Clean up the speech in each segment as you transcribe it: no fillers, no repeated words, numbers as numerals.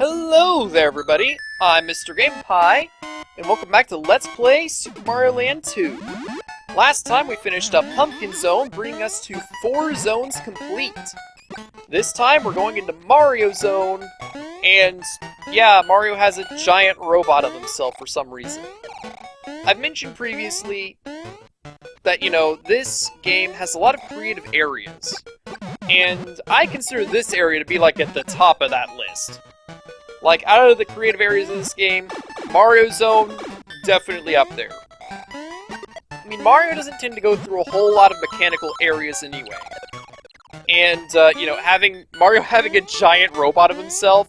Hello there, everybody! I'm Mr. Game Pie, and welcome back to Let's Play Super Mario Land 2. Last time we finished up Pumpkin Zone, bringing us to 4 zones complete. This time we're going into Mario Zone, and yeah, Mario has a giant robot of himself for some reason. I've mentioned previously that, this game has a lot of creative areas, and I consider this area to be like at the top of that list. Like, out of the creative areas in this game, Mario Zone, definitely up there. I mean, Mario doesn't tend to go through a whole lot of mechanical areas anyway. And, Mario having a giant robot of himself,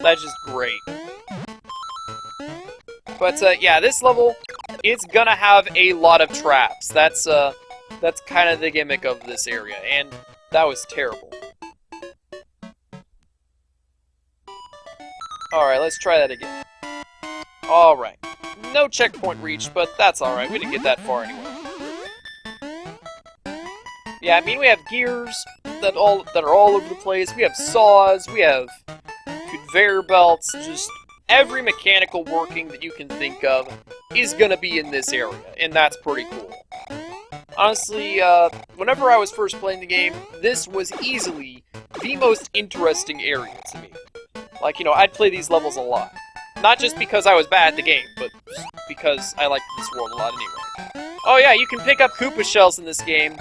that's just great. But, yeah, this level, it's gonna have a lot of traps. That's kind of the gimmick of this area, and that was terrible. Alright, let's try that again. Alright. No checkpoint reached, but that's alright. We didn't get that far anyway. Yeah, I mean, we have gears that are all over the place. We have saws. We have conveyor belts. Just every mechanical working that you can think of is gonna be in this area, and that's pretty cool. Honestly, whenever I was first playing the game, this was easily the most interesting area to me. Like, I'd play these levels a lot. Not just because I was bad at the game, but because I liked this world a lot anyway. Oh yeah, you can pick up Koopa shells in this game.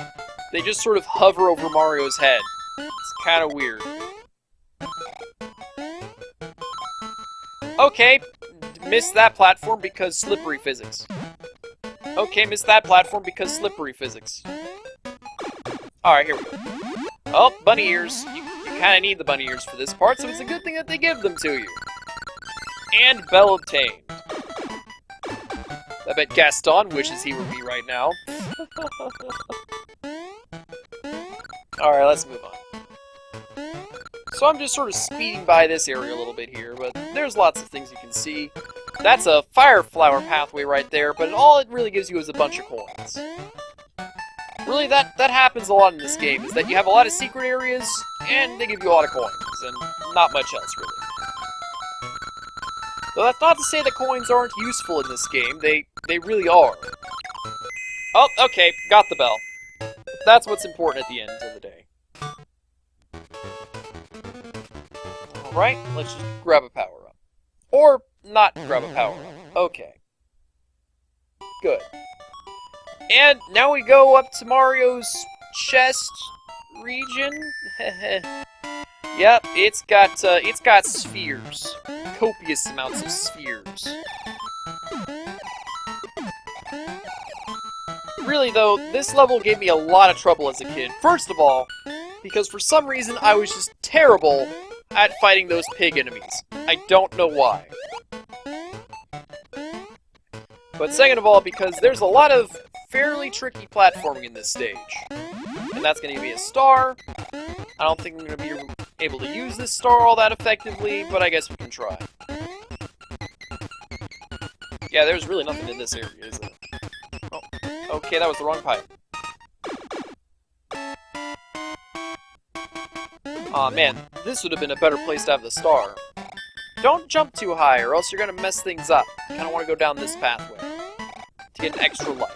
They just sort of hover over Mario's head. It's kind of weird. Okay, missed that platform because slippery physics. Okay, missed that platform because slippery physics. Alright, here we go. Oh, bunny ears. You kind of need the bunny ears for this part, so it's a good thing that they give them to you. And bell obtained. I bet Gaston wishes he would be right now. Alright, let's move on. So I'm just sort of speeding by this area a little bit here, but there's lots of things you can see. That's a fire flower pathway right there, but all it really gives you is a bunch of coins. Really, that happens a lot in this game, is that you have a lot of secret areas, and they give you a lot of coins, and not much else, really. Though that's not to say that coins aren't useful in this game, they really are. Oh, okay, got the bell. That's what's important at the end of the day. Alright, let's just grab a power-up. Or not grab a power-up. Okay. Good. And now we go up to Mario's chest region. Yep, it's got spheres. Copious amounts of spheres. Really though, this level gave me a lot of trouble as a kid. First of all, because for some reason I was just terrible at fighting those pig enemies. I don't know why. But second of all, because there's a lot of fairly tricky platforming in this stage. And that's going to give me a star. I don't think I'm going to be able to use this star all that effectively, but I guess we can try. Yeah, there's really nothing in this area, is there? Oh, okay, that was the wrong pipe. Aw, man, this would have been a better place to have the star. Don't jump too high, or else you're going to mess things up. You kind of want to go down this pathway to get an extra life.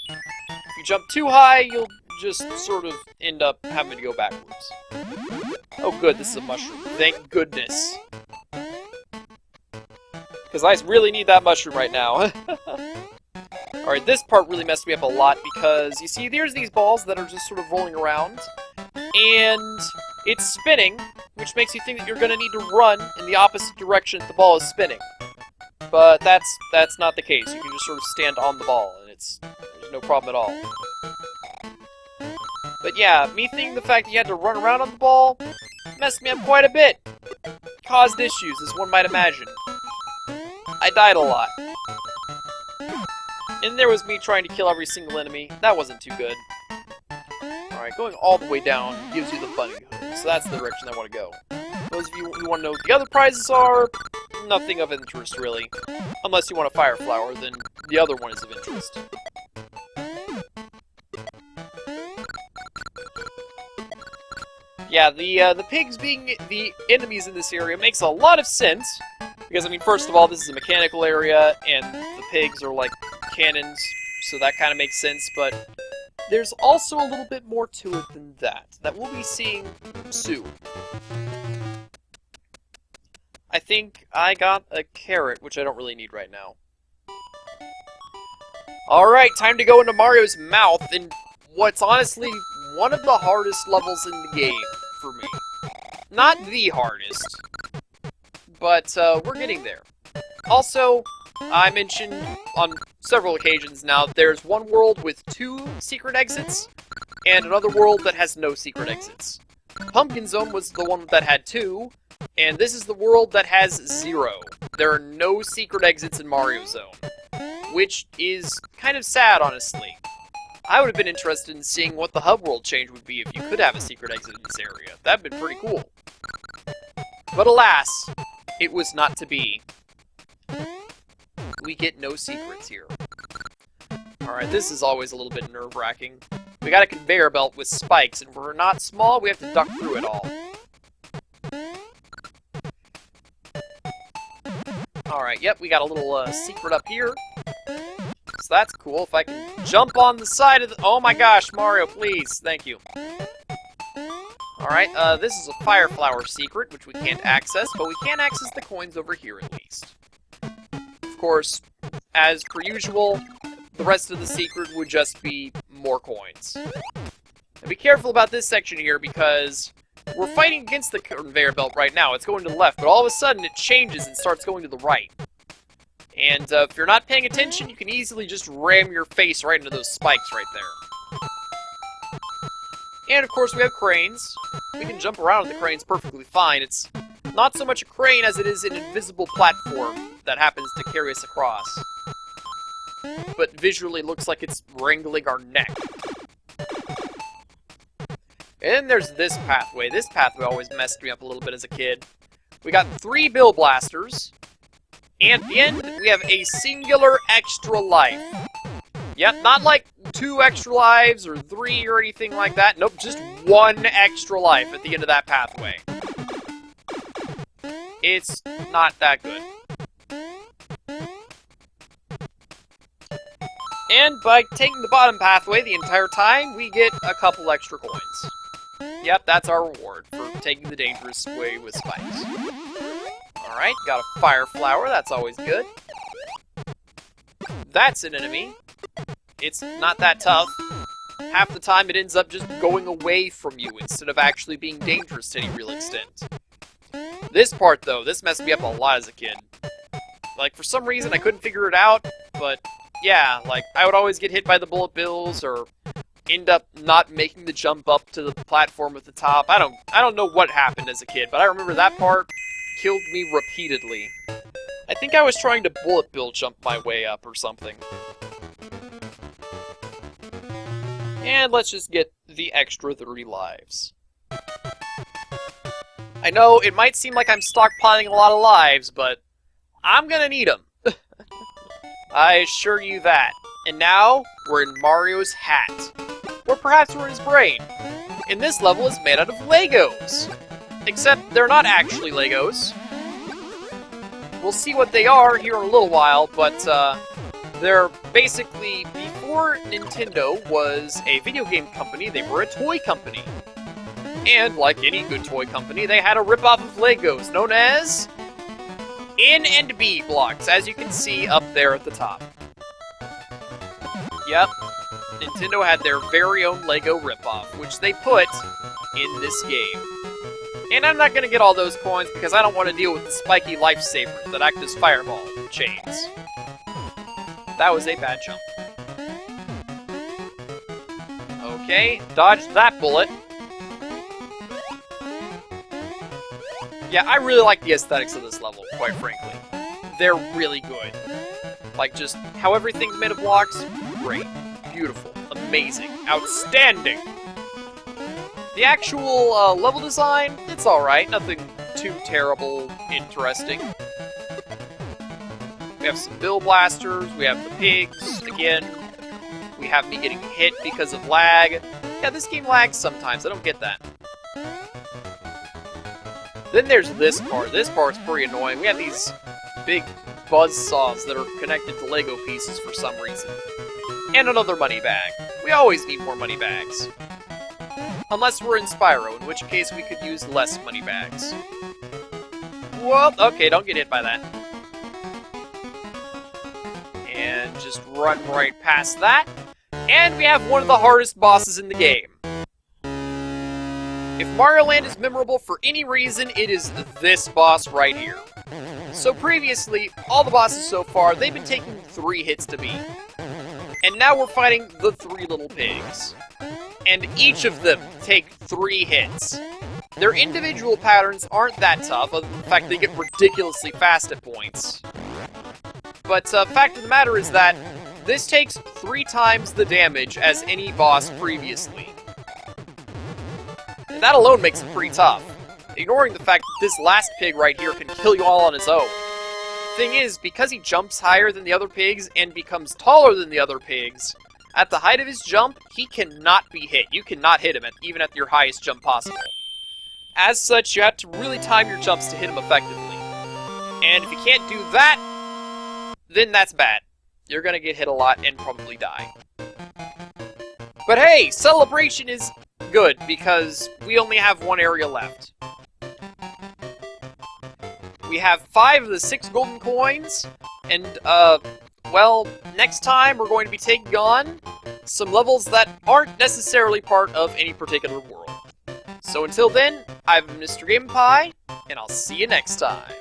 If you jump too high, you'll just sort of end up having to go backwards. Oh good, this is a mushroom. Thank goodness. Because I really need that mushroom right now. Alright, this part really messed me up a lot because, you see, there's these balls that are just sort of rolling around. And it's spinning, which makes you think that you're going to need to run in the opposite direction that the ball is spinning. But that's not the case. You can just sort of stand on the ball, and there's no problem at all. But yeah, me thinking the fact that you had to run around on the ball messed me up quite a bit. Caused issues, as one might imagine. I died a lot. And there was me trying to kill every single enemy. That wasn't too good. Alright, going all the way down gives you the bunny hood, so that's the direction I want to go. Those of you who want to know what the other prizes are, nothing of interest, really. Unless you want a fire flower, then the other one is of interest. Yeah, the pigs being the enemies in this area makes a lot of sense. Because, I mean, first of all, this is a mechanical area, and the pigs are like cannons, so that kind of makes sense, but there's also a little bit more to it than that we'll be seeing soon. I think I got a carrot, which I don't really need right now. Alright, time to go into Mario's mouth, in what's honestly one of the hardest levels in the game for me. Not the hardest, but we're getting there. Also, I mentioned on several occasions now, there's one world with 2 secret exits, and another world that has no secret exits. Pumpkin Zone was the one that had 2, and this is the world that has 0. There are no secret exits in Mario Zone, which is kind of sad, honestly. I would have been interested in seeing what the hub world change would be if you could have a secret exit in this area. That'd been pretty cool. But alas, it was not to be. We get no secrets here. Alright, this is always a little bit nerve-wracking. We got a conveyor belt with spikes, and if we're not small, we have to duck through it all. Alright, yep, we got a little secret up here. So that's cool. If I can jump on the side of the... Oh my gosh, Mario, please. Thank you. Alright, this is a fire flower secret, which we can't access, but we can access the coins over here at least. Of course, as per usual, the rest of the secret would just be more coins. And be careful about this section here, because we're fighting against the conveyor belt right now. It's going to the left, but all of a sudden it changes and starts going to the right. And if you're not paying attention, you can easily just ram your face right into those spikes right there. And of course we have cranes. We can jump around with the cranes perfectly fine. It's not so much a crane as it is an invisible platform that happens to carry us across. But visually looks like it's wrangling our neck. And then there's this pathway. This pathway always messed me up a little bit as a kid. We got 3 Bill Blasters. And at the end, we have a singular extra life. Yep, not like 2 extra lives or 3 or anything like that. Nope, just 1 extra life at the end of that pathway. It's not that good. And by taking the bottom pathway the entire time, we get a couple extra coins. Yep, that's our reward for taking the dangerous way with spikes. Alright, got a fire flower, that's always good. That's an enemy. It's not that tough. Half the time it ends up just going away from you instead of actually being dangerous to any real extent. This part, though, this messed me up a lot as a kid. Like, for some reason I couldn't figure it out, but yeah, like, I would always get hit by the bullet bills or end up not making the jump up to the platform at the top. I don't know what happened as a kid, but I remember that part killed me repeatedly. I think I was trying to bullet bill jump my way up or something. And let's just get the extra 30 lives. I know it might seem like I'm stockpiling a lot of lives, but I'm gonna need them. I assure you that. And now, we're in Mario's hat. Or perhaps we're in his brain. And this level is made out of Legos. Except they're not actually Legos. We'll see what they are here in a little while, but they're basically, before Nintendo was a video game company, they were a toy company. And like any good toy company, they had a ripoff of Legos known as N and B blocks, as you can see up there at the top. Yep, Nintendo had their very own Lego ripoff, which they put in this game. And I'm not going to get all those coins because I don't want to deal with the spiky lifesavers that act as fireball chains. That was a bad jump. Okay, dodge that bullet. Yeah, I really like the aesthetics of this level, quite frankly. They're really good. Like, just how everything's made of blocks, great. Beautiful. Amazing. Outstanding! The actual level design, it's alright. Nothing too terrible, interesting. We have some Bill Blasters, we have the pigs, again. We have me getting hit because of lag. Yeah, this game lags sometimes, I don't get that. Then there's this part. This part's pretty annoying. We have these big buzz saws that are connected to Lego pieces for some reason. And another money bag. We always need more money bags. Unless we're in Spyro, in which case we could use less money bags. Well, okay, don't get hit by that. And just run right past that. And we have one of the hardest bosses in the game. If Mario Land is memorable for any reason, it is this boss right here. So previously, all the bosses so far, they've been taking 3 hits to beat. And now we're fighting the 3 little pigs. And each of them take 3 hits. Their individual patterns aren't that tough, other than the fact they get ridiculously fast at points. But fact of the matter is that this takes 3 times the damage as any boss previously. And that alone makes it pretty tough, ignoring the fact that this last pig right here can kill you all on his own. Thing is, because he jumps higher than the other pigs and becomes taller than the other pigs, at the height of his jump, he cannot be hit. You cannot hit him, even at your highest jump possible. As such, you have to really time your jumps to hit him effectively. And if you can't do that, then that's bad. You're gonna get hit a lot and probably die. But hey, Celebration is good, because we only have 1 area left. We have 5 of the 6 golden coins, and, well, next time we're going to be taking on some levels that aren't necessarily part of any particular world. So until then, I've been Mr. Game Pie, and I'll see you next time.